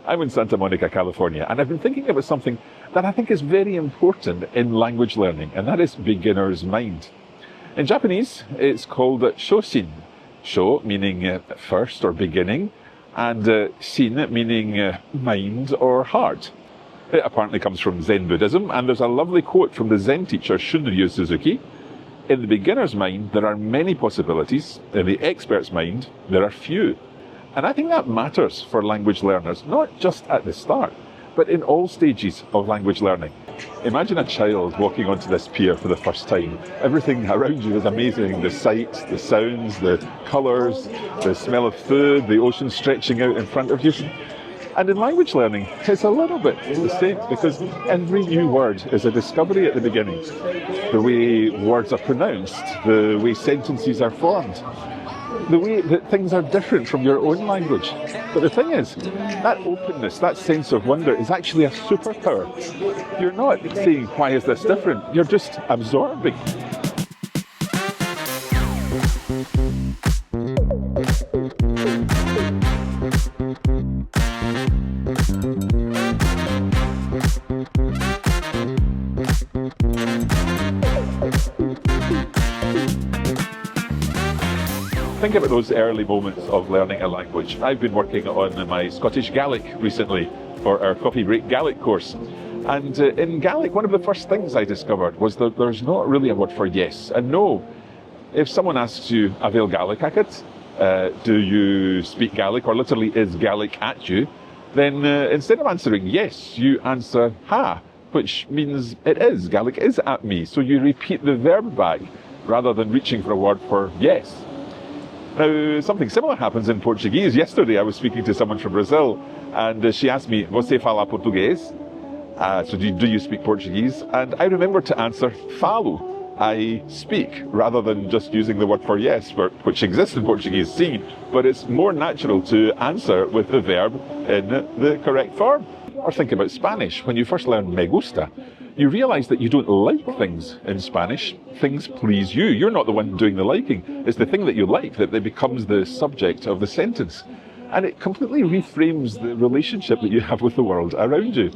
I'm in Santa Monica, California, and I've been thinking about something that I think is very important in language learning, and that is beginner's mind. In Japanese, it's called shōshin. Shō meaning first or beginning, and shin meaning mind or heart. It apparently comes from Zen Buddhism, and there's a lovely quote from the Zen teacher Shunryu Suzuki. In the beginner's mind, there are many possibilities. In the expert's mind, there are few. And I think that matters for language learners, not just at the start, but in all stages of language learning. Imagine a child walking onto this pier for the first time. Everything around you is amazing. The sights, the sounds, the colours, the smell of food, the ocean stretching out in front of you. And in language learning, it's a little bit the same, because every new word is a discovery at the beginning. The way words are pronounced, the way sentences are formed, the way that things are different from your own language. But the thing is, that openness, that sense of wonder is actually a superpower. You're not saying, why is this different? You're just absorbing. Think about those early moments of learning a language. I've been working on my Scottish Gaelic recently for our Coffee Break Gaelic course. And in Gaelic, one of the first things I discovered was that there's not really a word for yes and no. If someone asks you, Avel Gaelic agat, do you speak Gaelic, or literally is Gaelic at you, then instead of answering yes, you answer ha, which means it is, Gaelic is at me. So you repeat the verb back rather than reaching for a word for yes. Now, something similar happens in Portuguese. Yesterday I was speaking to someone from Brazil, and she asked me, "Você fala português?" So do you speak Portuguese? And I remembered to answer, falo, I speak, rather than just using the word for yes, which exists in Portuguese, sim, but it's more natural to answer with the verb in the correct form. Or think about Spanish. When you first learn me gusta, you realise that you don't like things in Spanish. Things please you. You're not the one doing the liking. It's the thing that you like that becomes the subject of the sentence. And it completely reframes the relationship that you have with the world around you.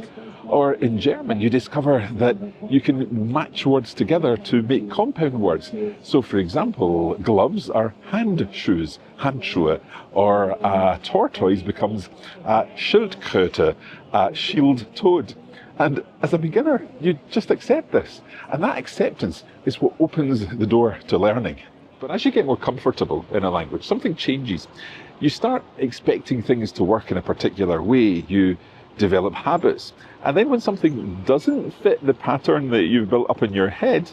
Or in German, you discover that you can match words together to make compound words. So, for example, gloves are handschuhe, Handschuhe, or tortoise becomes Schildkröte, shield-toed. And as a beginner, you just accept this. And that acceptance is what opens the door to learning. But as you get more comfortable in a language, something changes. You start expecting things to work in a particular way. You develop habits. And then when something doesn't fit the pattern that you've built up in your head,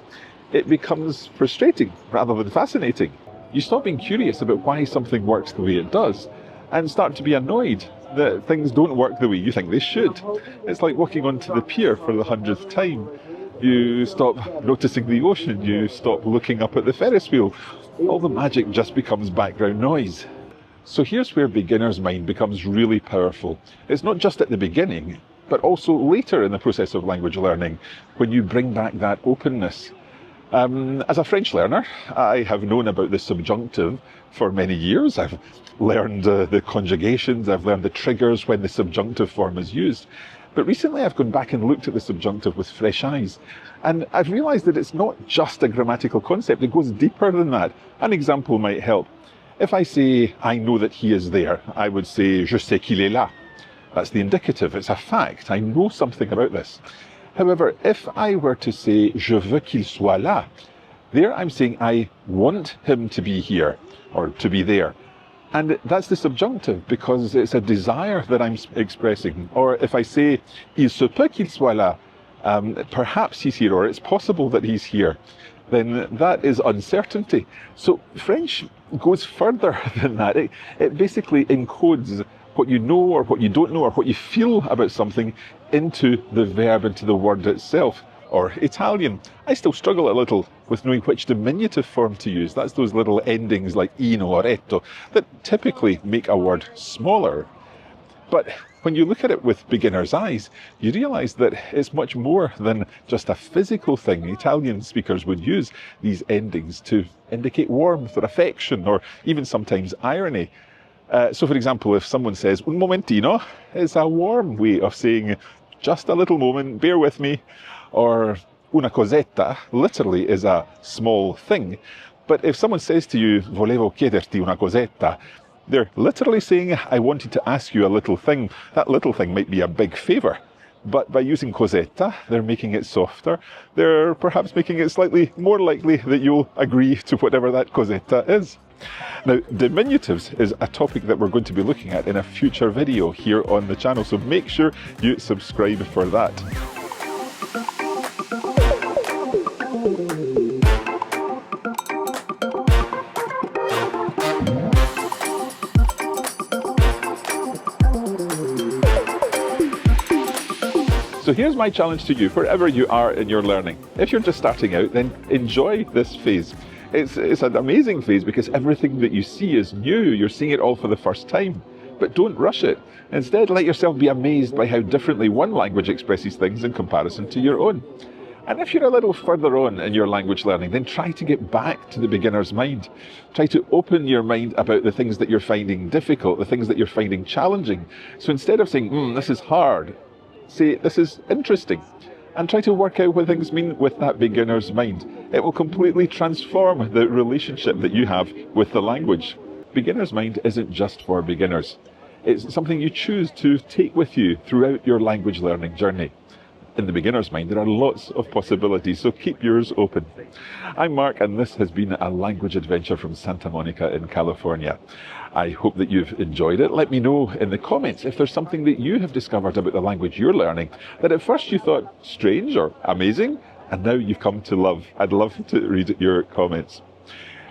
it becomes frustrating rather than fascinating. You stop being curious about why something works the way it does and start to be annoyed that things don't work the way you think they should. It's like walking onto the pier for the 100th time. You stop noticing the ocean, you stop looking up at the Ferris wheel. All the magic just becomes background noise. So here's where beginner's mind becomes really powerful. It's not just at the beginning, but also later in the process of language learning, when you bring back that openness. As a French learner, I have known about the subjunctive for many years. I've learned the conjugations, I've learned the triggers when the subjunctive form is used. But recently I've gone back and looked at the subjunctive with fresh eyes. And I've realised that it's not just a grammatical concept, it goes deeper than that. An example might help. If I say, I know that he is there, I would say, je sais qu'il est là. That's the indicative, it's a fact, I know something about this. However, if I were to say, je veux qu'il soit là, there I'm saying I want him to be here, or to be there. And that's the subjunctive, because it's a desire that I'm expressing. Or if I say, il se peut qu'il soit là, perhaps he's here, or it's possible that he's here, then that is uncertainty. So French goes further than that. It basically encodes what you know or what you don't know or what you feel about something into the verb, into the word itself. Or Italian, I still struggle a little with knowing which diminutive form to use. That's those little endings like ino or etto that typically make a word smaller. But when you look at it with beginner's eyes, you realise that it's much more than just a physical thing. Italian speakers would use these endings to indicate warmth or affection or even sometimes irony. So for example, if someone says, un momentino, it's a warm way of saying just a little moment, bear with me. Or una cosetta literally is a small thing. But if someone says to you, volevo chiederti una cosetta, they're literally saying, I wanted to ask you a little thing. That little thing might be a big favour. But by using cosetta, they're making it softer. They're perhaps making it slightly more likely that you'll agree to whatever that cosetta is. Now, diminutives is a topic that we're going to be looking at in a future video here on the channel, so make sure you subscribe for that. So here's my challenge to you, wherever you are in your learning. If you're just starting out, then enjoy this phase. It's an amazing phase because everything that you see is new. You're seeing it all for the first time. But don't rush it. Instead, let yourself be amazed by how differently one language expresses things in comparison to your own. And if you're a little further on in your language learning, then try to get back to the beginner's mind. Try to open your mind about the things that you're finding difficult, the things that you're finding challenging. So instead of saying, this is hard, say, this is interesting. And try to work out what things mean with that beginner's mind. It will completely transform the relationship that you have with the language. Beginner's mind isn't just for beginners. It's something you choose to take with you throughout your language learning journey. In the beginner's mind, there are lots of possibilities, so keep yours open. I'm Mark, and this has been a language adventure from Santa Monica in California. I hope that you've enjoyed it. Let me know in the comments if there's something that you have discovered about the language you're learning that at first you thought strange or amazing, and now you've come to love. I'd love to read your comments.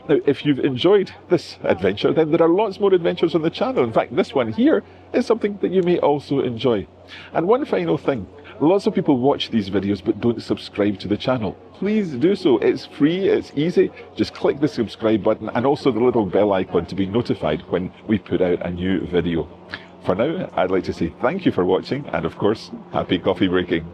Now, if you've enjoyed this adventure, then there are lots more adventures on the channel. In fact, this one here is something that you may also enjoy. And one final thing, lots of people watch these videos but don't subscribe to the channel. Please do so. It's free, it's easy. Just click the subscribe button and also the little bell icon to be notified when we put out a new video. For now, I'd like to say thank you for watching and of course, happy coffee breaking.